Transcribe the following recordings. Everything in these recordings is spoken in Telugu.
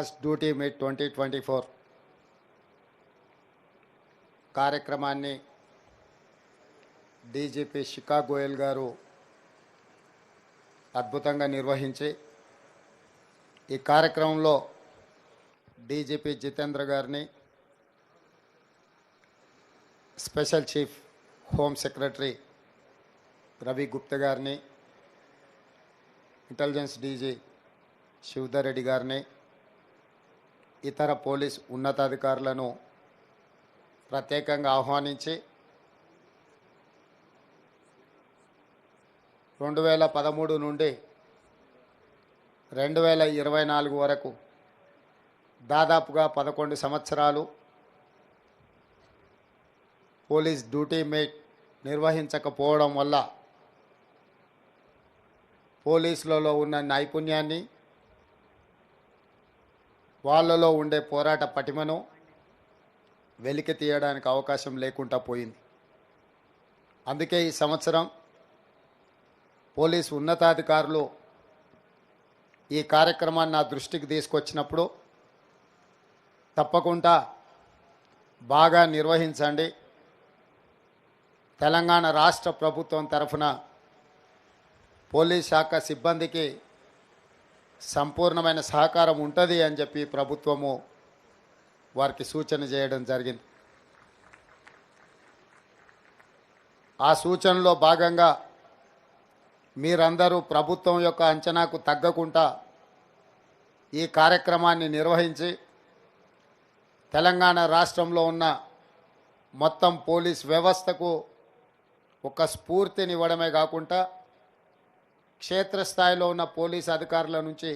ఫస్ట్ డ్యూటీ మీట్ 2024 కార్యక్రమాన్ని డీజీపీ శిఖా గోయల్ గారు అద్భుతంగా నిర్వహించి ఈ కార్యక్రమంలో డీజీపీ జితేంద్ర గారిని, special chief home secretary Ravi Gupta గారిని, ఇంటెలిజెన్స్ డీజీ శివధర్ రెడ్డి గారిని, ఇతర పోలీస్ ఉన్నతాధికారులను ప్రత్యేకంగా ఆహ్వానించి 2013 నుండి 2024 వరకు దాదాపుగా 11 సంవత్సరాలు పోలీస్ డ్యూటీ మేట్ నిర్వహించకపోవడం వల్ల పోలీసులలో ఉన్న నైపుణ్యాన్ని, వాళ్ళలో ఉండే పోరాట పటిమను వెలికి తీయడానికి అవకాశం లేకుండా పోయింది. అందుకే ఈ సంవత్సరం పోలీసు ఉన్నతాధికారులు ఈ కార్యక్రమాన్ని నా దృష్టికి తీసుకొచ్చినప్పుడు తప్పకుండా బాగా నిర్వహించండి, తెలంగాణ రాష్ట్ర ప్రభుత్వం తరఫున పోలీస్ శాఖ సిబ్బందికి సంపూర్ణమైన సహకారం ఉంటుంది అని చెప్పి ప్రభుత్వము వారికి సూచన చేయడం జరిగింది. ఆ సూచనలో భాగంగా మీరందరూ ప్రభుత్వం యొక్క అంచనాకు తగ్గకుండా ఈ కార్యక్రమాన్ని నిర్వహించి తెలంగాణ రాష్ట్రంలో ఉన్న మొత్తం పోలీస్ వ్యవస్థకు ఒక స్ఫూర్తినివ్వడమే కాకుండా క్షేత్రస్థాయిలో ఉన్న పోలీస్ అధికారుల నుంచి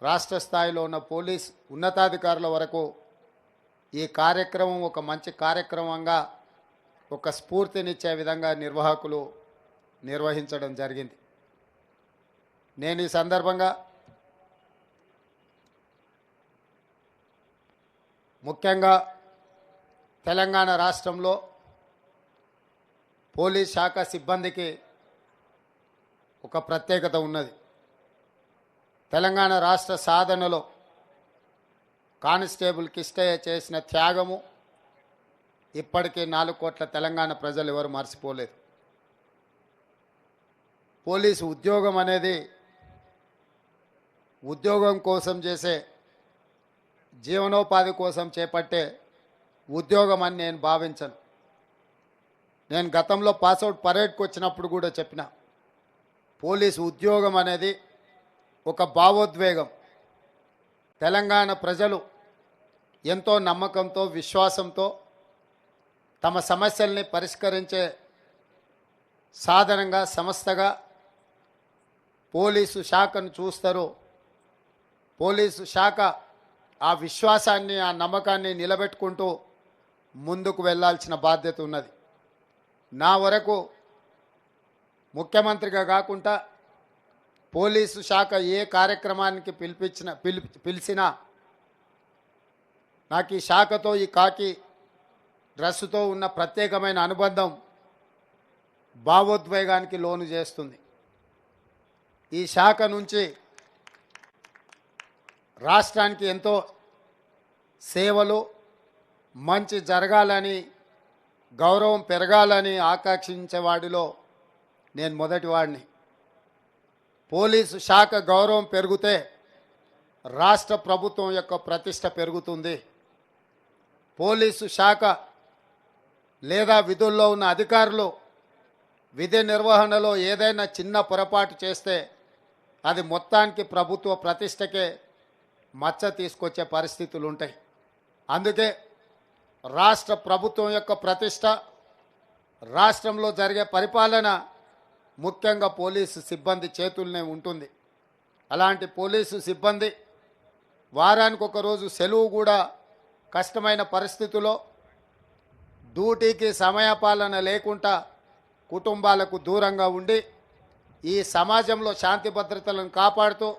రాష్ట్ర స్థాయిలో ఉన్న పోలీస్ ఉన్నతాధికారుల వరకు ఈ కార్యక్రమం ఒక మంచి కార్యక్రమంగా ఒక స్ఫూర్తినిచ్చే విధంగా నిర్వాహకులు నిర్వహించడం జరిగింది. నేను ఈ సందర్భంగా ముఖ్యంగా తెలంగాణ రాష్ట్రంలో పోలీస్ శాఖ సిబ్బందికి ఒక ప్రత్యేకత ఉన్నది. తెలంగాణ రాష్ట్ర సాధనలో కానిస్టేబుల్ కిష్టయ్య చేసిన త్యాగము ఇప్పటికీ 4 కోట్ల తెలంగాణ ప్రజలు ఎవరు మర్చిపోలేదు. పోలీసు ఉద్యోగం అనేది ఉద్యోగం కోసం చేసే, జీవనోపాధి కోసం చేపట్టే ఉద్యోగం అని నేను భావించను. నేను గతంలో పాస్అవుట్ పరేడ్కి వచ్చినప్పుడు కూడా చెప్పిన, పోలీసు ఉద్యోగం అనేది ఒక భావోద్వేగం. తెలంగాణ ప్రజలు ఎంతో నమ్మకంతో, విశ్వాసంతో తమ సమస్యల్ని పరిష్కరించే సాధనంగా, సంస్థగా పోలీసు శాఖను చూస్తారు. పోలీసు శాఖ ఆ విశ్వాసాన్ని, ఆ నమ్మకాన్ని నిలబెట్టుకుంటూ ముందుకు వెళ్ళాల్సిన బాధ్యత ఉన్నది. నా వరకు ముఖ్యమంత్రిగా కాకుండా పోలీసు శాఖ ఏ కార్యక్రమానికి పిలిచినా నాకు ఈ శాఖతో, ఈ కాకి డ్రెస్సుతో ఉన్న ప్రత్యేకమైన అనుబంధం భావోద్వేగానికి లోను చేస్తుంది. ఈ శాఖ నుంచి రాష్ట్రానికి ఎంతో సేవలు, మంచి జరగాలని, గౌరవం పెరగాలని ఆకాంక్షించేవాడిలో నేను మొదటివాడిని. పోలీసు శాఖ గౌరవం పెరిగితే రాష్ట్ర ప్రభుత్వం యొక్క ప్రతిష్ట పెరుగుతుంది. పోలీసు శాఖ లేదా విధుల్లో ఉన్న అధికారులు విధి నిర్వహణలో ఏదైనా చిన్న పొరపాటు చేస్తే అది మొత్తానికి ప్రభుత్వ ప్రతిష్టకే మచ్చ తీసుకొచ్చే పరిస్థితులు ఉంటాయి. అందుకే రాష్ట్ర ప్రభుత్వం యొక్క ప్రతిష్ట, రాష్ట్రంలో జరిగే పరిపాలన ముఖ్యంగా పోలీసు సిబ్బంది చేతుల్నే ఉంటుంది. అలాంటి పోలీసు సిబ్బంది వారానికి ఒక రోజు సెలవు కూడా కష్టమైన పరిస్థితుల్లో డ్యూటీకి సమయపాలన లేకుండా కుటుంబాలకు దూరంగా ఉండి ఈ సమాజంలో శాంతి భద్రతలను కాపాడుతూ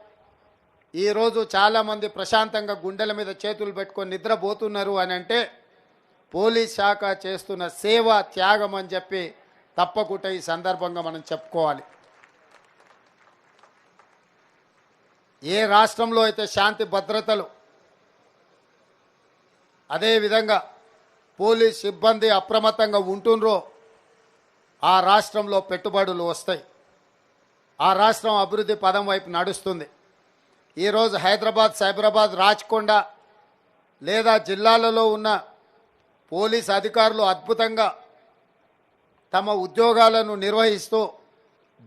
ఈరోజు చాలామంది ప్రశాంతంగా గుండెల మీద చేతులు పెట్టుకొని నిద్రపోతున్నారు అని అంటే పోలీస్ శాఖ చేస్తున్న సేవ, త్యాగం అని చెప్పి తప్పకుండా ఈ సందర్భంగా మనం చెప్పుకోవాలి. ఏ రాష్ట్రంలో అయితే శాంతి భద్రతలు, అదేవిధంగా పోలీస్ సిబ్బంది అప్రమత్తంగా ఉంటుండ్రో ఆ రాష్ట్రంలో పెట్టుబడులు వస్తాయి, ఆ రాష్ట్రం అభివృద్ధి పదం వైపు నడుస్తుంది. ఈరోజు హైదరాబాద్, సైబరాబాద్, రాచకొండ లేదా జిల్లాలలో ఉన్న పోలీస్ అధికారులు అద్భుతంగా తమ ఉద్యోగాలను నిర్వహిస్తూ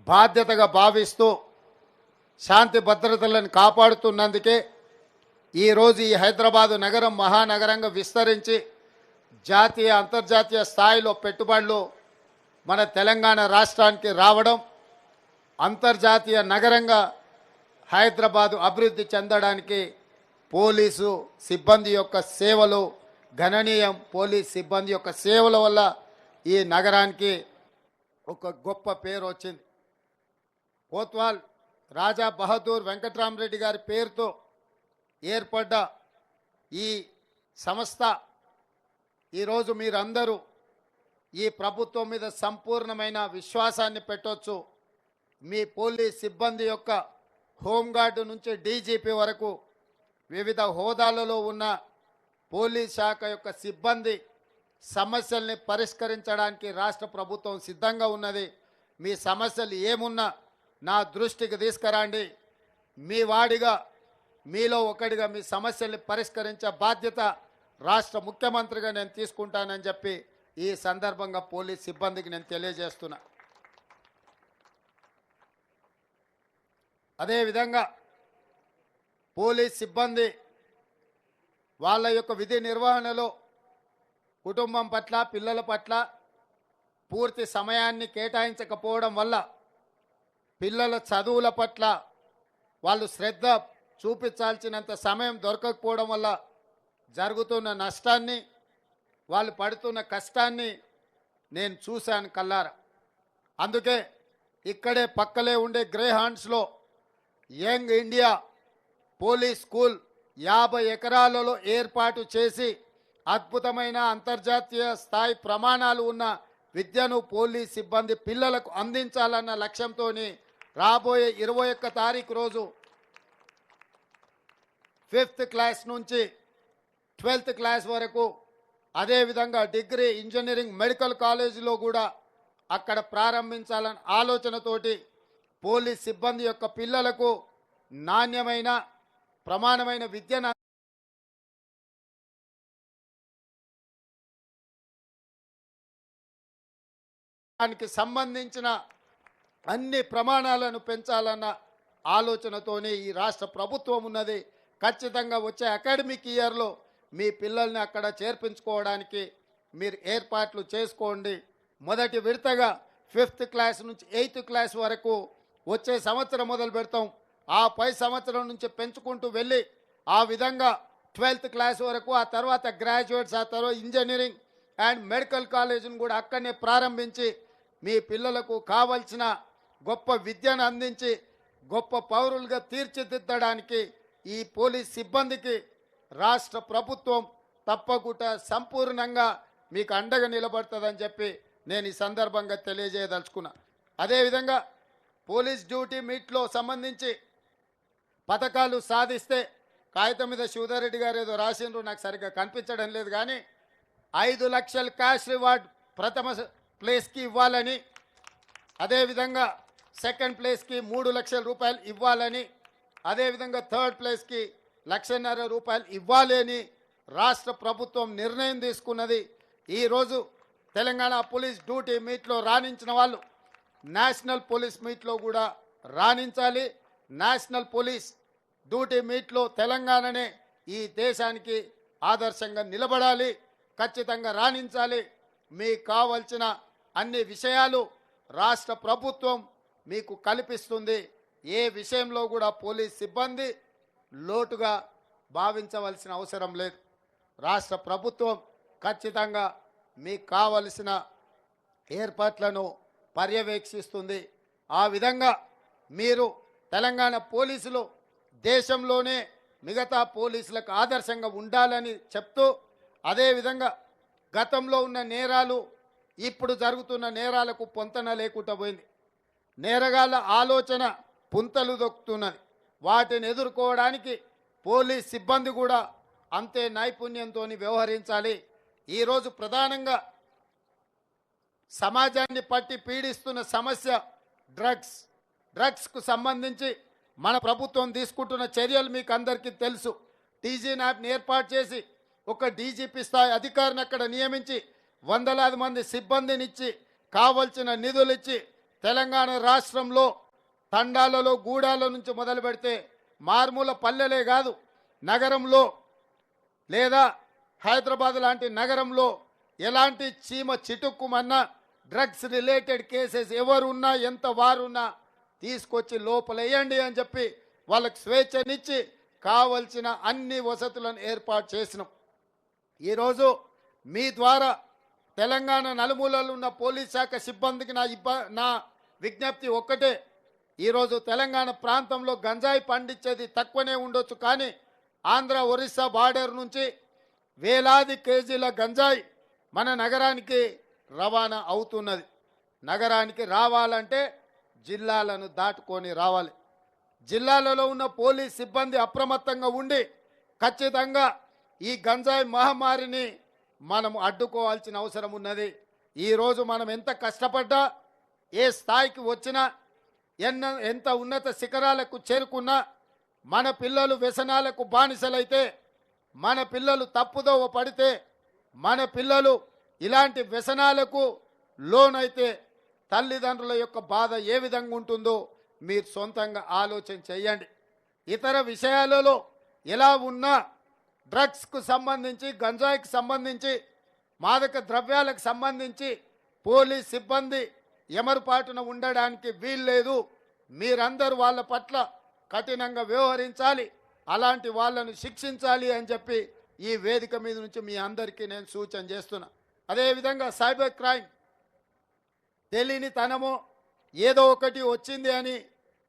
బాధ్యతగా భావిస్తూ శాంతి భద్రతలను కాపాడుతున్నందుకే ఈరోజు ఈ హైదరాబాదు నగరం మహానగరంగా విస్తరించి జాతీయ అంతర్జాతీయ స్థాయిలో పెట్టుబడులు మన తెలంగాణ రాష్ట్రానికి రావడం, అంతర్జాతీయ నగరంగా హైదరాబాదు అభివృద్ధి చెందడానికి పోలీసు సిబ్బంది యొక్క సేవలు గణనీయం. పోలీస్ సిబ్బంది యొక్క సేవల వల్ల ఈ నగరానికి ఒక గొప్ప పేరు వచ్చింది. కోత్వాల్ రాజా బహదూర్ వెంకట్రామరెడ్డి గారి పేరుతో ఏర్పడ్డ ఈ సంస్థ ఈరోజు మీరందరూ ఈ ప్రభుత్వం మీద సంపూర్ణమైన విశ్వాసాన్ని పెట్టొచ్చు. మీ పోలీస్ సిబ్బంది యొక్క హోంగార్డు నుంచి డీజీపీ వరకు వివిధ హోదాలలో ఉన్న పోలీస్ శాఖ యొక్క సిబ్బంది సమస్యల్ని పరిష్కరించడానికి రాష్ట్ర ప్రభుత్వం సిద్ధంగా ఉన్నది. మీ సమస్యలు ఏమున్నా నా దృష్టికి తీసుకురండి. మీ వాడిగా, మీలో ఒకటిగా మీ సమస్యల్ని పరిష్కరించే బాధ్యత రాష్ట్ర ముఖ్యమంత్రిగా నేను తీసుకుంటానని చెప్పి ఈ సందర్భంగా పోలీస్ సిబ్బందికి నేను తెలియజేస్తున్నా. అదేవిధంగా పోలీస్ సిబ్బంది వాళ్ళ యొక్క విధి నిర్వహణలో కుటుంబం పట్ల, పిల్లల పట్ల పూర్తి సమయాన్ని కేటాయించకపోవడం వల్ల పిల్లల చదువుల పట్ల వాళ్ళు శ్రద్ధ చూపించాల్సినంత సమయం దొరకకపోవడం వల్ల జరుగుతున్న నష్టాన్ని, వాళ్ళు పడుతున్న కష్టాన్ని నేను చూశాను కల్లారా. అందుకే ఇక్కడే పక్కలే ఉండే గ్రే హాండ్స్లో యంగ్ ఇండియా పోలీస్ స్కూల్ 50 ఎకరాలలో ఏర్పాటు చేసి అద్భుతమైన అంతర్జాతీయ స్థాయి ప్రమాణాలు ఉన్న విద్యను పోలీస్ సిబ్బంది పిల్లలకు అందించాలన్న లక్ష్యంతో రాబోయే 21 తారీఖు రోజు 5th క్లాస్ నుంచి 12th క్లాస్ వరకు, అదేవిధంగా డిగ్రీ, ఇంజనీరింగ్, మెడికల్ కాలేజీలో కూడా అక్కడ ప్రారంభించాలన్న ఆలోచనతోటి పోలీస్ సిబ్బంది యొక్క పిల్లలకు నాణ్యమైన ప్రమాణమైన విద్యను దానికి సంబంధించిన అన్ని ప్రమాణాలను పెంచాలన్న ఆలోచనతోనే ఈ రాష్ట్ర ప్రభుత్వం ఉన్నది. ఖచ్చితంగా వచ్చే అకాడమిక్ ఇయర్లో మీ పిల్లల్ని అక్కడ చేర్పించుకోవడానికి మీరు ఏర్పాట్లు చేసుకోండి. మొదటి విడతగా 5th క్లాస్ నుంచి 8th క్లాస్ వరకు వచ్చే సంవత్సరం మొదలు పెడతాం. ఆ పై సంవత్సరం నుంచి పెంచుకుంటూ వెళ్ళి ఆ విధంగా 12th క్లాస్ వరకు, ఆ తర్వాత గ్రాడ్యుయేట్స్, ఆ తర్వాత ఇంజనీరింగ్ అండ్ మెడికల్ కాలేజీని కూడా అక్కడనే ప్రారంభించి మీ పిల్లలకు కావలసిన గొప్ప విద్యను అందించి గొప్ప పౌరులుగా తీర్చిదిద్దడానికి ఈ పోలీస్ సిబ్బందికి రాష్ట్ర ప్రభుత్వం తప్పకుండా సంపూర్ణంగా మీకు అండగా నిలబడుతుందని చెప్పి నేను ఈ సందర్భంగా తెలియజేయదలుచుకున్నా. అదేవిధంగా పోలీస్ డ్యూటీ మీట్లో సంబంధించి పథకాలు సాధిస్తే, కాగితం మీద శివధర్ రెడ్డి గారు ఏదో రాసిండ్రు, నాకు సరిగ్గా కనిపించడం లేదు, కానీ 5 లక్షల క్యాష్ రివార్డ్ ప్రథమ ప్లేస్కి ఇవ్వాలని, అదేవిధంగా సెకండ్ ప్లేస్కి 3 లక్షల రూపాయలు ఇవ్వాలని, అదేవిధంగా థర్డ్ ప్లేస్కి 1,50,000 రూపాయలు ఇవ్వాలి అని రాష్ట్ర ప్రభుత్వం నిర్ణయం తీసుకున్నది. ఈరోజు తెలంగాణ పోలీస్ డ్యూటీ మీట్లో రాణించిన వాళ్ళు నేషనల్ పోలీస్ మీట్లో కూడా రాణించాలి. నేషనల్ పోలీస్ డ్యూటీ మీట్లో తెలంగాణనే ఈ దేశానికి ఆదర్శంగా నిలబడాలి. ఖచ్చితంగా రాణించాలి. మీకు కావాల్సిన అన్ని విషయాలు రాష్ట్ర ప్రభుత్వం మీకు కల్పిస్తుంది. ఏ విషయంలో కూడా పోలీస్ సిబ్బంది లోటుగా భావించవలసిన అవసరం లేదు. రాష్ట్ర ప్రభుత్వం ఖచ్చితంగా మీకు కావలసిన ఏర్పాట్లను పర్యవేక్షిస్తుంది. ఆ విధంగా మీరు తెలంగాణ పోలీసులు దేశంలోనే మిగతా పోలీసులకు ఆదర్శంగా ఉండాలని చెప్తూ, అదేవిధంగా గతంలో ఉన్న నేరాలు ఇప్పుడు జరుగుతున్న నేరాలకు పొంతన లేకుండా పోయింది. నేరగాళ్ళ ఆలోచన పుంతలు దొక్కుతున్నది. వాటిని ఎదుర్కోవడానికి పోలీస్ సిబ్బంది కూడా అంతే నైపుణ్యంతో వ్యవహరించాలి. ఈరోజు ప్రధానంగా సమాజాన్ని పట్టి పీడిస్తున్న సమస్య డ్రగ్స్కు సంబంధించి మన ప్రభుత్వం తీసుకుంటున్న చర్యలు మీకు అందరికీ తెలుసు. టీజీ న్యాప్ని ఏర్పాటు చేసి ఒక డీజీపీ స్థాయి అధికారిని అక్కడ నియమించి వందలాది మంది సిబ్బందినిచ్చి కావలసిన నిధులు ఇచ్చి తెలంగాణ రాష్ట్రంలో తండాలలో గూడాల నుంచి మొదలు పెడితే మారుమూల పల్లెలే కాదు, నగరంలో లేదా హైదరాబాద్ లాంటి నగరంలో ఎలాంటి చీమ చిటుక్కుమన్నా డ్రగ్స్ రిలేటెడ్ కేసెస్ ఎవరున్నా ఎంత వారున్నా తీసుకొచ్చి లోపలేయండి అని చెప్పి వాళ్ళకి స్వేచ్ఛనిచ్చి కావలసిన అన్ని వసతులను ఏర్పాటు చేసినాం. ఈరోజు మీ ద్వారా తెలంగాణ నలుమూలలు ఉన్న పోలీస్ శాఖ సిబ్బందికి నా విజ్ఞప్తి ఒక్కటే. ఈరోజు తెలంగాణ ప్రాంతంలో గంజాయి పండించేది తక్కువనే ఉండొచ్చు, కానీ ఆంధ్ర ఒరిస్సా బార్డర్ నుంచి వేలాది కేజీల గంజాయి మన నగరానికి రవాణా అవుతున్నది. నగరానికి రావాలంటే జిల్లాలను దాటుకొని రావాలి. జిల్లాలలో ఉన్న పోలీస్ సిబ్బంది అప్రమత్తంగా ఉండి ఖచ్చితంగా ఈ గంజాయి మహమ్మారిని మనం అడ్డుకోవాల్సిన అవసరం ఉన్నది. ఈరోజు మనం ఎంత కష్టపడ్డా, ఏ స్థాయికి వచ్చినా, ఎంత ఉన్నత శిఖరాలకు చేరుకున్నా మన పిల్లలు వ్యసనాలకు బానిసలైతే, మన పిల్లలు తప్పుదోవ పడితే, మన పిల్లలు ఇలాంటి వ్యసనాలకు లోనైతే తల్లిదండ్రుల యొక్క బాధ ఏ విధంగా ఉంటుందో మీరు సొంతంగా ఆలోచన చేయండి. ఇతర విషయాలలో ఎలా ఉన్నా డ్రగ్స్కు సంబంధించి, గంజాయికి సంబంధించి, మాదక ద్రవ్యాలకు సంబంధించి పోలీస్ సిబ్బంది ఎమరుపాటున ఉండడానికి వీల్లేదు. మీరందరూ వాళ్ళ పట్ల కఠినంగా వ్యవహరించాలి, అలాంటి వాళ్ళను శిక్షించాలి అని చెప్పి ఈ వేదిక మీద నుంచి మీ అందరికీ నేను సూచన చేస్తున్నా. అదేవిధంగా సైబర్ క్రైమ్, తెలియని తనమో ఏదో ఒకటి వచ్చింది అని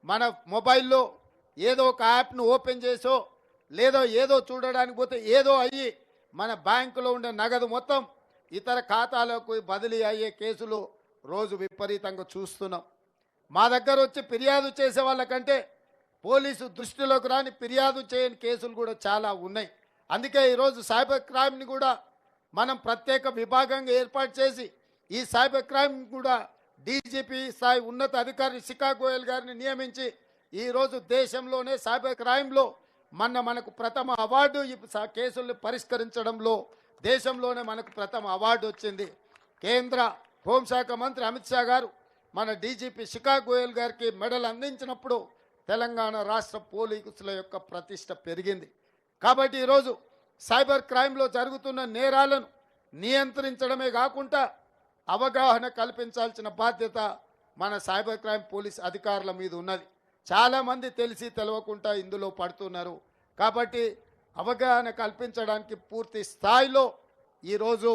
మన మొబైల్లో ఏదో ఒక యాప్ను ఓపెన్ చేసో లేదో ఏదో చూడడానికి పోతే ఏదో అయ్యి మన బ్యాంకులో ఉండే నగదు మొత్తం ఇతర ఖాతాలకు బదిలీ అయ్యే కేసులు రోజు విపరీతంగా చూస్తున్నాం. మా దగ్గర వచ్చి ఫిర్యాదు చేసే వాళ్ళకంటే పోలీసు దృష్టిలోకి రాని ఫిర్యాదు చేయని కేసులు కూడా చాలా ఉన్నాయి. అందుకే ఈరోజు సైబర్ క్రైమ్ని కూడా మనం ప్రత్యేక విభాగంగా ఏర్పాటు చేసి ఈ సైబర్ క్రైమ్ కూడా డీజీపీ స్థాయి ఉన్నత అధికారి శిఖా గోయల్ గారిని నియమించి ఈరోజు దేశంలోనే సైబర్ క్రైమ్లో మనకు ప్రథమ అవార్డు, ఈ కేసుల్ని పరిష్కరించడంలో దేశంలోనే మనకు ప్రథమ అవార్డు వచ్చింది. కేంద్ర హోంశాఖ మంత్రి అమిత్ షా గారు మన డీజీపీ శిఖా గోయల్ గారికి మెడల్ అందించినప్పుడు తెలంగాణ రాష్ట్ర పోలీసుల యొక్క ప్రతిష్ట పెరిగింది. కాబట్టి ఈరోజు సైబర్ క్రైమ్లో జరుగుతున్న నేరాలను నియంత్రించడమే కాకుండా అవగాహన కల్పించాల్సిన బాధ్యత మన సైబర్ క్రైమ్ పోలీస్ అధికారుల మీద ఉన్నది. చాలామంది తెలిసి తెలవకుండా ఇందులో పడుతున్నారు. కాబట్టి అవగాహన కల్పించడానికి పూర్తి స్థాయిలో ఈరోజు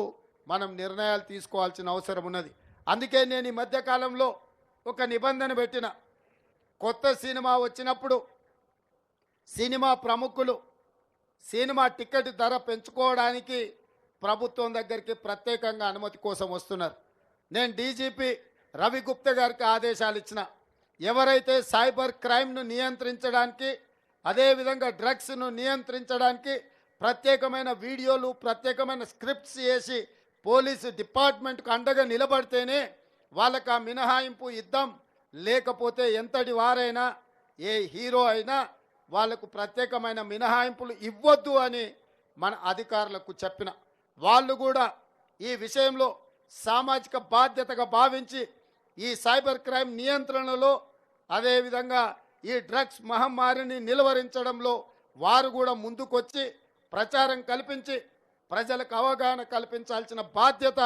మనం నిర్ణయాలు తీసుకోవాల్సిన అవసరం ఉన్నది. అందుకే నేను ఈ మధ్యకాలంలో ఒక నిబంధన పెట్టిన, కొత్త సినిమా వచ్చినప్పుడు సినిమా ప్రముఖులు సినిమా టికెట్ ధర పెంచుకోవడానికి ప్రభుత్వం దగ్గరికి ప్రత్యేకంగా అనుమతి కోసం వస్తున్నారు. నేను డీజీపీ రవి గుప్తా గారికి ఆదేశాలు ఇచ్చిన, ఎవరైతే సైబర్ క్రైమ్ను నియంత్రించడానికి, అదేవిధంగా డ్రగ్స్ను నియంత్రించడానికి ప్రత్యేకమైన వీడియోలు, ప్రత్యేకమైన స్క్రిప్ట్స్ వేసి పోలీసు డిపార్ట్మెంట్కు అండగా నిలబడితేనే వాళ్ళకి ఆ మినహాయింపు ఇద్దాం. లేకపోతే ఎంతటి వారైనా, ఏ హీరో అయినా వాళ్లకు ప్రత్యేకమైన మినహాయింపులు ఇవ్వద్దు అని మన అధికారులకు చెప్పిన. వాళ్ళు కూడా ఈ విషయంలో సామాజిక బాధ్యతగా భావించి ఈ సైబర్ క్రైమ్ నియంత్రణలో, అదేవిధంగా ఈ డ్రగ్స్ మహమ్మారిని నిలువరించడంలో వారు కూడా ముందుకొచ్చి ప్రచారం కల్పించి ప్రజలకు అవగాహన కల్పించాల్సిన బాధ్యత,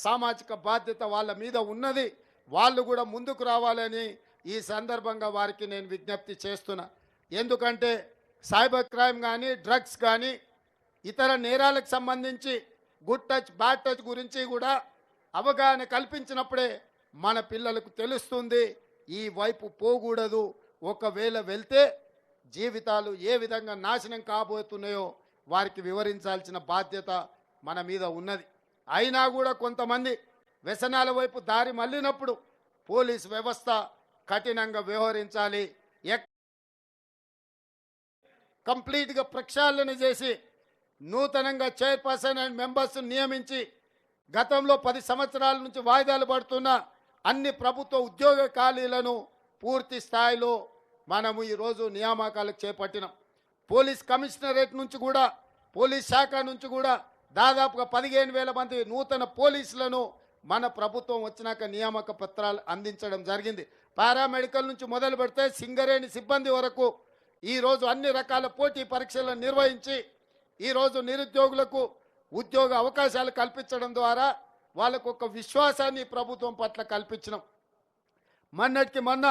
సామాజిక బాధ్యత వాళ్ళ మీద ఉన్నది. వాళ్ళు కూడా ముందుకు రావాలని ఈ సందర్భంగా వారికి నేను విజ్ఞప్తి చేస్తున్నా. ఎందుకంటే సైబర్ క్రైమ్ కానీ, డ్రగ్స్ కానీ, ఇతర నేరాలకు సంబంధించి గుడ్ టచ్, బ్యాడ్ టచ్ గురించి కూడా అవగాహన కల్పించినప్పుడే మన పిల్లలకు తెలుస్తుంది ఈ వైపు పోకూడదు. ఒకవేళ వెళ్తే జీవితాలు ఏ విధంగా నాశనం కాబోతున్నాయో వారికి వివరించాల్సిన బాధ్యత మన మీద ఉన్నది. అయినా కూడా కొంతమంది వ్యసనాల వైపు దారి మళ్ళినప్పుడు పోలీస్ వ్యవస్థ కఠినంగా వ్యవహరించాలి. కంప్లీట్గా ప్రక్షాళన చేసి నూతనంగా చైర్పర్సన్ అండ్ మెంబర్స్ నియమించి గతంలో 10 సంవత్సరాల నుంచి వాయిదాలు పడుతున్న అన్ని ప్రభుత్వ ఉద్యోగ ఖాళీలను పూర్తి స్థాయిలో మనము ఈరోజు నియామకాలకు చేపట్టినాం. పోలీస్ కమిషనరేట్ నుంచి కూడా, పోలీస్ శాఖ నుంచి కూడా దాదాపుగా 15,000 మంది నూతన పోలీసులను మన ప్రభుత్వం వచ్చినాక నియామక పత్రాలు అందించడం జరిగింది. పారామెడికల్ నుంచి మొదలు పెడితే సింగరేణి సిబ్బంది వరకు ఈరోజు అన్ని రకాల పోటీ పరీక్షలను నిర్వహించి ఈరోజు నిరుద్యోగులకు ఉద్యోగ అవకాశాలు కల్పించడం ద్వారా వాళ్ళకు ఒక విశ్వాసాన్ని ప్రభుత్వం పట్ల కల్పించడం. మొన్నటికి మొన్న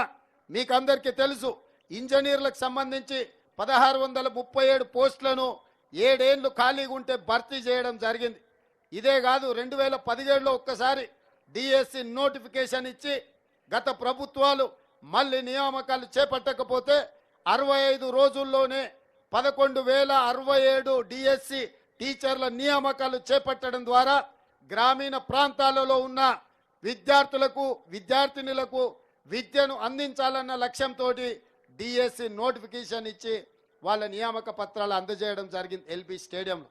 మీకు అందరికీ తెలుసు, ఇంజనీర్లకు సంబంధించి 1637 పోస్టులను 7 ఏళ్ళు ఖాళీగా ఉంటే భర్తీ చేయడం జరిగింది. ఇదే కాదు, 2017లో ఒక్కసారి డిఎస్సి నోటిఫికేషన్ ఇచ్చి గత ప్రభుత్వాలు మళ్ళీ నియామకాలు చేపట్టకపోతే 65 రోజుల్లోనే 11,067 డిఎస్సి టీచర్ల నియామకాలు చేపట్టడం ద్వారా గ్రామీణ ప్రాంతాలలో ఉన్న విద్యార్థులకు విద్యార్థినులకు విద్యను అందించాలన్న లక్ష్యంతో డిఎస్సి నోటిఫికేషన్ ఇచ్చి వాళ్ళ నియామక పత్రాలు అందజేయడం జరిగింది ఎల్బీ స్టేడియంలో.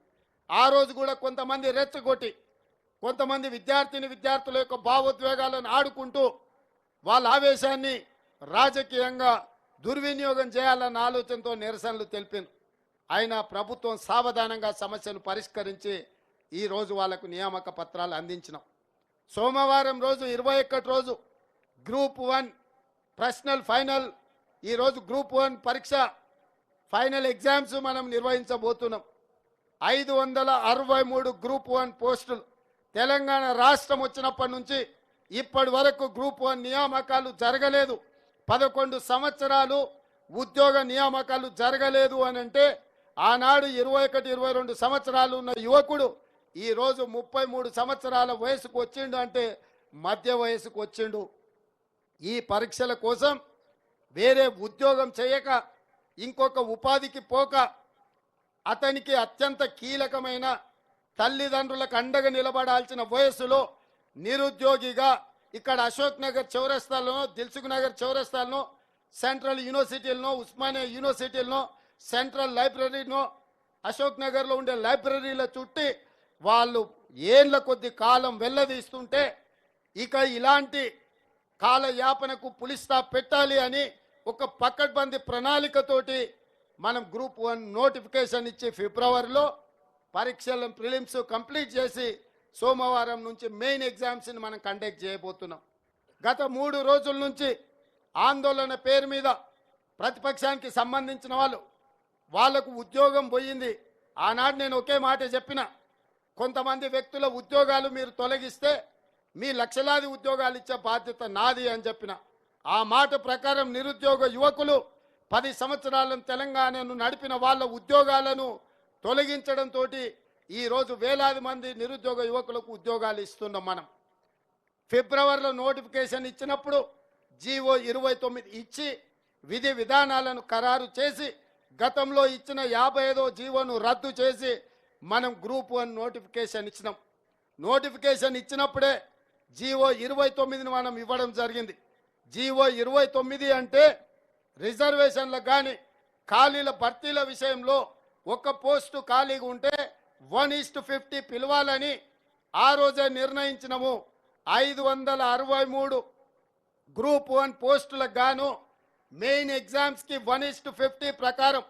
ఆ రోజు కూడా కొంతమంది రెచ్చగొట్టి కొంతమంది విద్యార్థుల యొక్క భావోద్వేగాలను ఆడుకుంటూ వాళ్ళ ఆవేశాన్ని రాజకీయంగా దుర్వినియోగం చేయాలన్న ఆలోచనతో నిరసనలు తెలిపారు. అయినా ప్రభుత్వం సావధానంగా సమస్యను పరిష్కరించి ఈరోజు వాళ్లకు నియామక పత్రాలు అందించినాం. సోమవారం రోజు 21 రోజు గ్రూప్ 1 పర్సనల్ ఫైనల్, ఈరోజు గ్రూప్ 1 పరీక్ష ఫైనల్ ఎగ్జామ్స్ మనం నిర్వహించబోతున్నాం. 563 గ్రూప్ 1 పోస్టులు తెలంగాణ రాష్ట్రం వచ్చినప్పటి నుంచి ఇప్పటి వరకు గ్రూప్ 1 నియామకాలు జరగలేదు. 11 సంవత్సరాలు ఉద్యోగ నియామకాలు జరగలేదు అని అంటే ఆనాడు 21-22 సంవత్సరాలు ఉన్న యువకుడు ఈరోజు 33 సంవత్సరాల వయసుకు వచ్చిండు అంటే మధ్య వయసుకు వచ్చిండు. ఈ పరీక్షల కోసం వేరే ఉద్యోగం చేయక ఇంకొక ఉపాధికి పోక అతనికి అత్యంత కీలకమైన తల్లిదండ్రులకు అండగా నిలబడాల్సిన వయసులో నిరుద్యోగిగా ఇక్కడ అశోక్ నగర్ చౌరస్తాలో, దిల్సుఖ్ నగర్ చౌరస్తాలో, సెంట్రల్ యూనివర్సిటీలో, ఉస్మానియా యూనివర్సిటీలో, సెంట్రల్ లైబ్రరీలో, అశోక్ నగర్లో ఉండే లైబ్రరీల చుట్టి వాళ్ళు ఏళ్ల కొద్ది కాలం వెల్లదీస్తుంటే ఇక ఇలాంటి కాలయాపనకు పులి స్టాప్ పెట్టాలి అని ఒక పకడ్బందీ ప్రణాళికతోటి మనం గ్రూప్ 1 నోటిఫికేషన్ ఇచ్చి ఫిబ్రవరిలో పరీక్షలను ప్రిలిమ్స్ కంప్లీట్ చేసి సోమవారం నుంచి మెయిన్ ఎగ్జామ్స్ని మనం కండక్ట్ చేయబోతున్నాం. గత 3 రోజుల నుంచి ఆందోళన పేరు మీద ప్రతిపక్షానికి సంబంధించిన వాళ్ళకు ఉద్యోగం పోయింది. ఆనాడు నేను ఒకే మాట చెప్పిన, కొంతమంది వ్యక్తుల ఉద్యోగాలు మీరు తొలగిస్తే మీ లక్షలాది ఉద్యోగాలు ఇచ్చే బాధ్యత నాది అని చెప్పిన. ఆ మాట ప్రకారం నిరుద్యోగ యువకులు 10 సంవత్సరాలను తెలంగాణను నడిపిన వాళ్ళ ఉద్యోగాలను తొలగించడంతో ఈరోజు వేలాది మంది నిరుద్యోగ యువకులకు ఉద్యోగాలు ఇస్తున్నాం. మనం ఫిబ్రవరిలో నోటిఫికేషన్ ఇచ్చినప్పుడు జీవో 29 ఇచ్చి విధి విధానాలను ఖరారు చేసి గతంలో ఇచ్చిన 55వ జీవోను రద్దు చేసి మనం గ్రూప్ 1 నోటిఫికేషన్ ఇచ్చినాం. నోటిఫికేషన్ ఇచ్చినప్పుడే జీవో 29ని మనం ఇవ్వడం జరిగింది. జీవో 29 అంటే రిజర్వేషన్లకు కానీ ఖాళీల భర్తీల విషయంలో ఒక పోస్టు ఖాళీగా ఉంటే 1:50 పిలవాలని ఆ రోజే నిర్ణయించినము. 563 గ్రూప్ 1 పోస్టులకు గాను మెయిన్ ఎగ్జామ్స్కి 1:50 ప్రకారం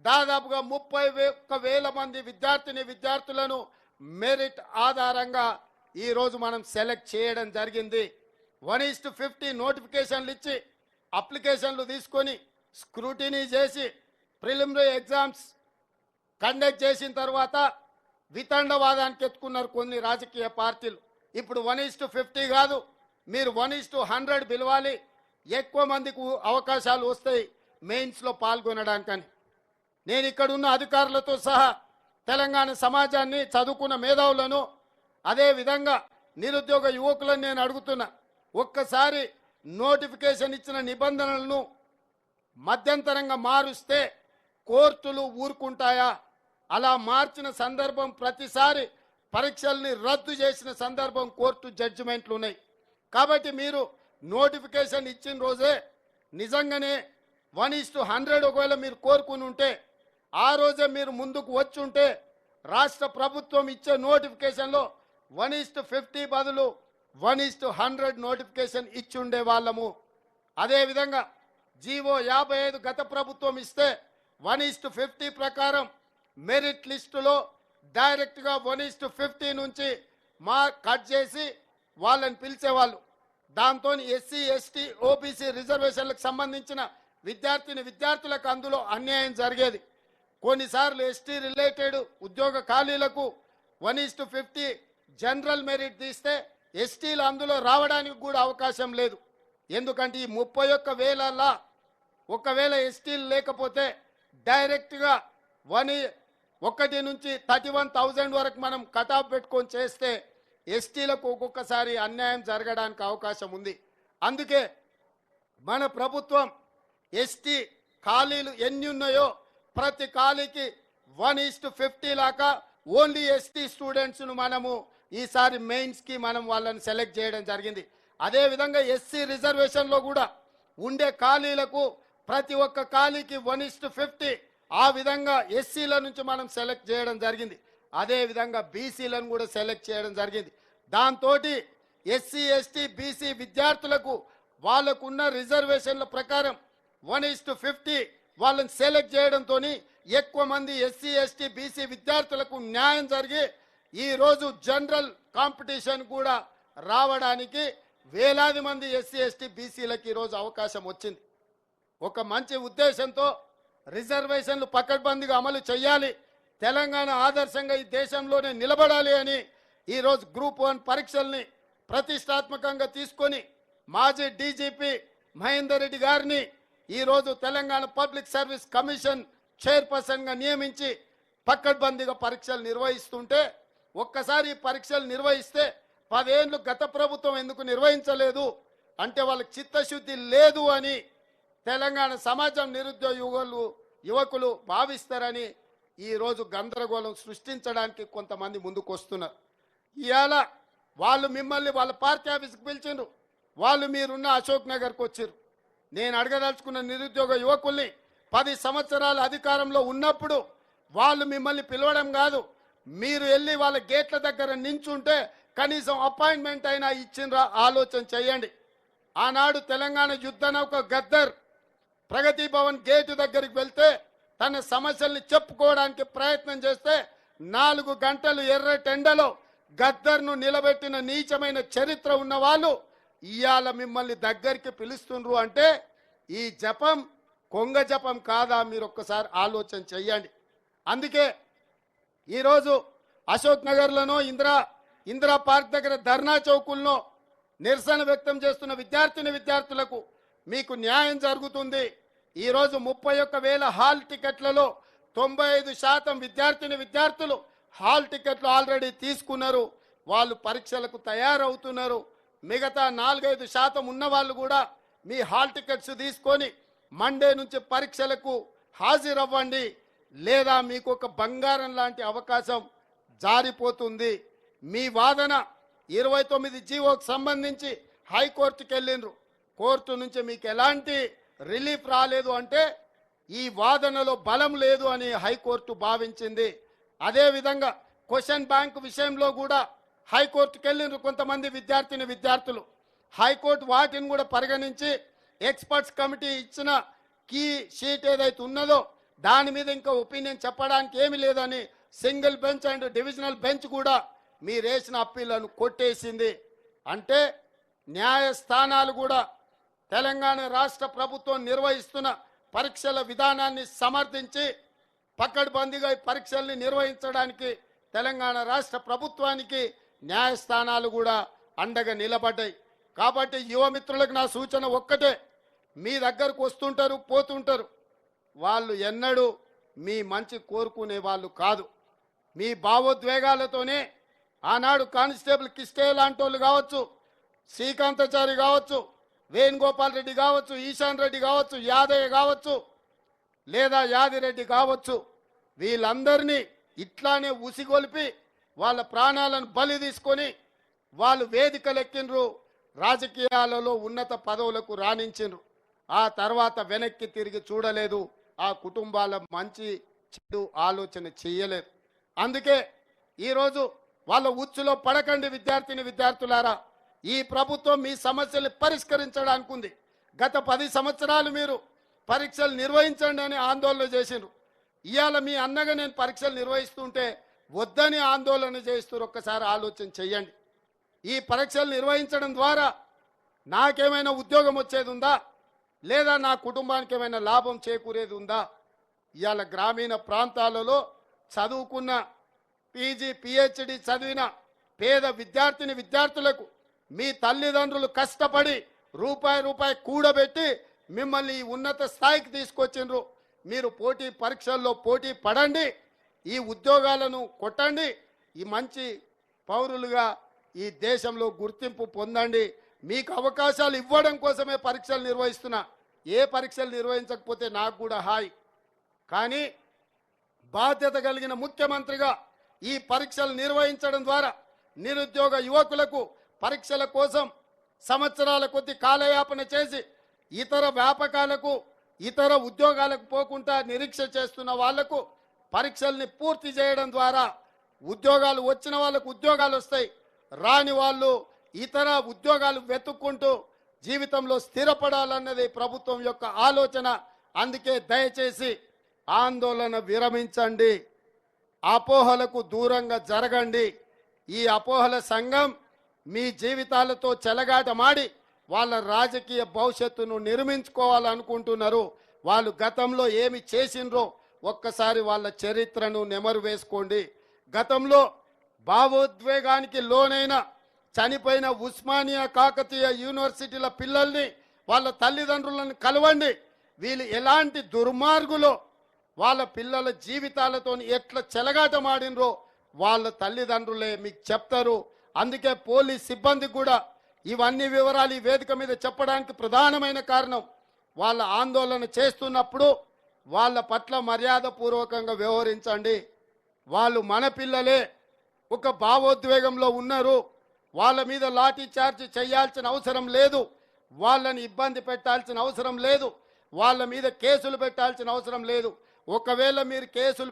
దాదాపుగా 31,000 మంది విద్యార్థులను మెరిట్ ఆధారంగా ఈరోజు మనం సెలెక్ట్ చేయడం జరిగింది. 1:50 నోటిఫికేషన్లు ఇచ్చి అప్లికేషన్లు తీసుకొని స్క్రూటినీ చేసి ప్రిలిమినరీ ఎగ్జామ్స్ కండక్ట్ చేసిన తర్వాత వితండవాదానికి ఎత్తుకున్నారు కొన్ని రాజకీయ పార్టీలు. ఇప్పుడు 1:50 కాదు, మీరు 1:100 పిలవాలి, ఎక్కువ మందికి అవకాశాలు వస్తాయి మెయిన్స్లో పాల్గొనడానికని. నేను ఇక్కడున్న అధికారులతో సహా తెలంగాణ సమాజాన్ని, చదువుకున్న మేధావులను, అదేవిధంగా నిరుద్యోగ యువకులను నేను అడుగుతున్నా, ఒక్కసారి నోటిఫికేషన్ ఇచ్చిన నిబంధనలను మధ్యంతరంగా మారుస్తే కోర్టులు ఊరుకుంటాయా? అలా మార్చిన సందర్భం, ప్రతిసారి పరీక్షల్ని రద్దు చేసిన సందర్భం కోర్టు జడ్జిమెంట్లు ఉన్నాయి. కాబట్టి మీరు నోటిఫికేషన్ ఇచ్చిన రోజే నిజంగానే 1:100 ఒకవేళ మీరు కోరుకుని ఉంటే ఆ రోజే మీరు ముందుకు వచ్చుంటే రాష్ట్ర ప్రభుత్వం ఇచ్చే నోటిఫికేషన్లో 1:50 బదులు 1:100 నోటిఫికేషన్ ఇచ్చుండే వాళ్ళము. అదేవిధంగా జీవో 55 గత ప్రభుత్వం ఇస్తే 1:50 ప్రకారం మెరిట్ లిస్టులో డైరెక్ట్గా 1:50 నుంచి కట్ చేసి వాళ్ళని పిలిచేవాళ్ళు. దాంతో ఎస్సీ ఎస్టీ ఓబీసీ రిజర్వేషన్లకు సంబంధించిన విద్యార్థులకు అందులో అన్యాయం జరిగేది. కొన్నిసార్లు ఎస్టీ రిలేటెడ్ ఉద్యోగ ఖాళీలకు 1:50 జనరల్ మెరిట్ తీస్తే ఎస్టీలు అందులో రావడానికి కూడా అవకాశం లేదు. ఎందుకంటే ఈ 31,000లా ఒకవేళ ఎస్టీలు లేకపోతే డైరెక్ట్గా 1 నుంచి 31,000 వరకు మనం కటాఫ్ పెట్టుకొని చేస్తే ఎస్టీలకు ఒక్కొక్కసారి అన్యాయం జరగడానికి అవకాశం ఉంది. అందుకే మన ప్రభుత్వం ఎస్టీ ఖాళీలు ఎన్ని ఉన్నాయో ప్రతి ఖాళీకి 1:50 లాగా ఓన్లీ ఎస్టీ స్టూడెంట్స్ను మనము ఈసారి మెయిన్స్కి మనం వాళ్ళని సెలెక్ట్ చేయడం జరిగింది. అదేవిధంగా ఎస్సీ రిజర్వేషన్లో కూడా ఉండే ఖాళీలకు ప్రతి ఒక్క ఖాళీకి 1:50 ఆ విధంగా ఎస్సీల నుంచి మనం సెలెక్ట్ చేయడం జరిగింది. అదేవిధంగా బీసీలను కూడా సెలెక్ట్ చేయడం జరిగింది. దాంతో ఎస్సీ ఎస్టీ బీసీ విద్యార్థులకు వాళ్ళకున్న రిజర్వేషన్ల ప్రకారం 1:50 వాళ్ళని సెలెక్ట్ చేయడంతో ఎక్కువ మంది ఎస్సీ ఎస్టీ బీసీ విద్యార్థులకు న్యాయం జరిగి ఈరోజు జనరల్ కాంపిటీషన్ కూడా రావడానికి వేలాది మంది ఎస్సీ ఎస్టీ బీసీలకు ఈరోజు అవకాశం వచ్చింది. ఒక మంచి ఉద్దేశంతో రిజర్వేషన్లు పకడ్బందీగా అమలు చేయాలి, తెలంగాణ ఆదర్శంగా ఈ దేశంలోనే నిలబడాలి అని ఈరోజు గ్రూప్ 1 పరీక్షల్ని ప్రతిష్టాత్మకంగా తీసుకొని మాజీ డీజీపీ మహేందర్ రెడ్డి గారిని ఈరోజు తెలంగాణ పబ్లిక్ సర్వీస్ కమిషన్ చైర్పర్సన్గా నియమించి పకడ్బందీగా పరీక్షలు నిర్వహిస్తుంటే ఒక్కసారి పరీక్షలు నిర్వహిస్తే 10 ఏళ్ళు గత ప్రభుత్వం ఎందుకు నిర్వహించలేదు అంటే వాళ్ళకి చిత్తశుద్ధి లేదు అని తెలంగాణ సమాజం నిరుద్యోగ యువకులు భావిస్తారని ఈరోజు గందరగోళం సృష్టించడానికి కొంతమంది ముందుకు వస్తున్నారు. ఇవాళ వాళ్ళు మిమ్మల్ని వాళ్ళ పార్టీ ఆఫీస్కి పిలిచిండ్రు, వాళ్ళు మీరున్న అశోక్ నగర్కి వచ్చారు. నేను అడగదలుచుకున్న నిరుద్యోగ యువకుల్ని 10 సంవత్సరాల అధికారంలో ఉన్నప్పుడు వాళ్ళు మిమ్మల్ని పిలవడం కాదు, మీరు వెళ్ళి వాళ్ళ గేట్ల దగ్గర నించుంటే కనీసం అపాయింట్మెంట్ అయినా ఇచ్చిండ్రా ఆలోచన చేయండి. ఆనాడు తెలంగాణ యుద్ధ నౌక గద్దర్ ప్రగతి భవన్ గేటు దగ్గరికి వెళ్తే తన సమస్యల్ని చెప్పుకోవడానికి ప్రయత్నం చేస్తే 4 గంటలు ఎర్రటెండలో గద్దర్ను నిలబెట్టిన నీచమైన చరిత్ర ఉన్న వాళ్ళు ఇవాళ మిమ్మల్ని దగ్గరికి పిలుస్తుండ్రు అంటే ఈ జపం కొంగ జపం కాదా? మీరు ఒక్కసారి ఆలోచన చెయ్యండి. అందుకే ఈరోజు అశోక్ నగర్లోనో ఇందిరా పార్క్ దగ్గర ధర్నా చౌకుల్లో నిరసన వ్యక్తం చేస్తున్న విద్యార్థులకు మీకు న్యాయం జరుగుతుంది. ఈరోజు 31,000 హాల్ టికెట్లలో 95% విద్యార్థులు హాల్ టికెట్లు ఆల్రెడీ తీసుకున్నారు, వాళ్ళు పరీక్షలకు తయారవుతున్నారు. మిగతా 4-5% ఉన్న వాళ్ళు కూడా మీ హాల్ టికెట్స్ తీసుకొని మండే నుంచి పరీక్షలకు హాజరవ్వండి, లేదా మీకు ఒక బంగారం లాంటి అవకాశం జారిపోతుంది. మీ వాదన 29 జీవోకి సంబంధించి హైకోర్టుకి వెళ్ళిండ్రు, కోర్టు నుంచి మీకు ఎలాంటి రిలీఫ్ రాలేదు అంటే ఈ వాదనలో బలం లేదు అని హైకోర్టు భావించింది. అదేవిధంగా క్వశ్చన్ బ్యాంక్ విషయంలో కూడా హైకోర్టుకి వెళ్ళిండ్రు కొంతమంది విద్యార్థులు. హైకోర్టు వాటిని కూడా పరిగణించి ఎక్స్పర్ట్స్ కమిటీ ఇచ్చిన కీ షీట్ ఏదైతే ఉన్నదో దాని మీద ఇంకా ఒపీనియన్ చెప్పడానికి ఏమీ లేదని single bench and divisional bench కూడా మీరు వేసిన అప్పీళ్లను కొట్టేసింది. అంటే న్యాయస్థానాలు కూడా తెలంగాణ రాష్ట్ర ప్రభుత్వం నిర్వహిస్తున్న పరీక్షల విధానాన్ని సమర్థించి పకడ్బందీగా ఈ పరీక్షల్ని నిర్వహించడానికి తెలంగాణ రాష్ట్ర ప్రభుత్వానికి న్యాయస్థానాలు కూడా అండగా నిలబడ్డాయి. కాబట్టి యువమిత్రులకు నా సూచన ఒక్కటే, మీ దగ్గరకు వస్తుంటారు పోతుంటారు, వాళ్ళు ఎన్నడూ మీ మంచి కోరుకునే వాళ్ళు కాదు. మీ భావోద్వేగాలతోనే ఆనాడు కానిస్టేబుల్ కిష్టే లాంటి వాళ్ళు కావచ్చు, శ్రీకాంతాచారి కావచ్చు, వేణుగోపాల్ రెడ్డి కావచ్చు, ఈశాన్ రెడ్డి కావచ్చు, యాదయ్య కావచ్చు, లేదా యాదిరెడ్డి కావచ్చు, వీళ్ళందరినీ ఇట్లానే ఉసిగొలిపి వాళ్ళ ప్రాణాలను బలి తీసుకొని వాళ్ళు వేదికలెక్కిండ్రు, రాజకీయాలలో ఉన్నత పదవులకు రాణించిండ్రు. ఆ తర్వాత వెనక్కి తిరిగి చూడలేదు, ఆ కుటుంబాల మంచి చెడు ఆలోచన చేయలేరు. అందుకే ఈరోజు వాళ్ళ ఉచ్చులో పడకండి విద్యార్థులారా. ఈ ప్రభుత్వం మీ సమస్యలు పరిష్కరించడానికి ఉంది. గత 10 సంవత్సరాలు మీరు పరీక్షలు నిర్వహించండి అని ఆందోళన చేసిండ్రు. ఇవాళ మీ అన్నగా నేను పరీక్షలు నిర్వహిస్తుంటే వద్దని ఆందోళన చేస్తున్నారు. ఒక్కసారి ఆలోచన చెయ్యండి. ఈ పరీక్షలు నిర్వహించడం ద్వారా నాకేమైనా ఉద్యోగం వచ్చేది ఉందా, లేదా నా కుటుంబానికి ఏమైనా లాభం చేకూరేది ఉందా? ఇవాళ గ్రామీణ ప్రాంతాలలో చదువుకున్న పీజీ పిహెచ్డి చదివిన పేద విద్యార్థులకు మీ తల్లిదండ్రులు కష్టపడి రూపాయి కూడబెట్టి మిమ్మల్ని ఈ ఉన్నత స్థాయికి తీసుకొచ్చిండ్రు. మీరు పోటీ పరీక్షల్లో పోటీ పడండి, ఈ ఉద్యోగాలను కొట్టండి, ఈ మంచి పౌరులుగా ఈ దేశంలో గుర్తింపు పొందండి. మీకు అవకాశాలు ఇవ్వడం కోసమే పరీక్షలు నిర్వహిస్తున్నా. ఏ పరీక్షలు నిర్వహించకపోతే నాకు కూడా హాయ్. కానీ బాధ్యత కలిగిన ముఖ్యమంత్రిగా ఈ పరీక్షలు నిర్వహించడం ద్వారా నిరుద్యోగ యువకులకు పరీక్షల కోసం సంవత్సరాల కొద్ది కాలయాపన చేసి ఇతర వ్యాపకాలకు ఇతర ఉద్యోగాలకు పోకుండా నిరీక్ష చేస్తున్న వాళ్లకు పరీక్షల్ని పూర్తి చేయడం ద్వారా ఉద్యోగాలు వచ్చిన వాళ్ళకు ఉద్యోగాలు వస్తాయి, రాని వాళ్ళు ఇతర ఉద్యోగాలు వెతుక్కుంటూ జీవితంలో స్థిరపడాలన్నది ప్రభుత్వం యొక్క ఆలోచన. అందుకే దయచేసి ఆందోళన విరమించండి, అపోహలకు దూరంగా జరగండి. ఈ అపోహల సంఘం మీ జీవితాలతో చెలగాటమాడి వాళ్ళ రాజకీయ భవిష్యత్తును నిర్మించుకోవాలనుకుంటున్నారు. వాళ్ళు గతంలో ఏమి చేసిండ్రో ఒక్కసారి వాళ్ళ చరిత్రను నెమరు వేసుకోండి. గతంలో భావోద్వేగానికి లోనైన చనిపోయిన ఉస్మానియా కాకతీయ యూనివర్సిటీల పిల్లల్ని వాళ్ళ తల్లిదండ్రులను కలవండి. వీళ్ళు ఎలాంటి దుర్మార్గులో వాళ్ళ పిల్లల జీవితాలతో ఎట్లా చెలగాటమాడినరో వాళ్ళ తల్లిదండ్రులే మీకు చెప్తారు. అందుకే పోలీస్ సిబ్బంది కూడా ఇవన్నీ వివరాలు ఈ వేదిక మీద చెప్పడానికి ప్రధానమైన కారణం, వాళ్ళ ఆందోళన చేస్తున్నప్పుడు వాళ్ళ పట్ల మర్యాదపూర్వకంగా వ్యవహరించండి. వాళ్ళు మన పిల్లలే, ఒక భావోద్వేగంలో ఉన్నారు. వాళ్ళ మీద లాఠీ చార్జ్ చేయాల్సిన అవసరం లేదు, వాళ్ళని ఇబ్బంది పెట్టాల్సిన అవసరం లేదు, వాళ్ళ మీద కేసులు పెట్టాల్సిన అవసరం లేదు. ఒకవేళ మీరు కేసులు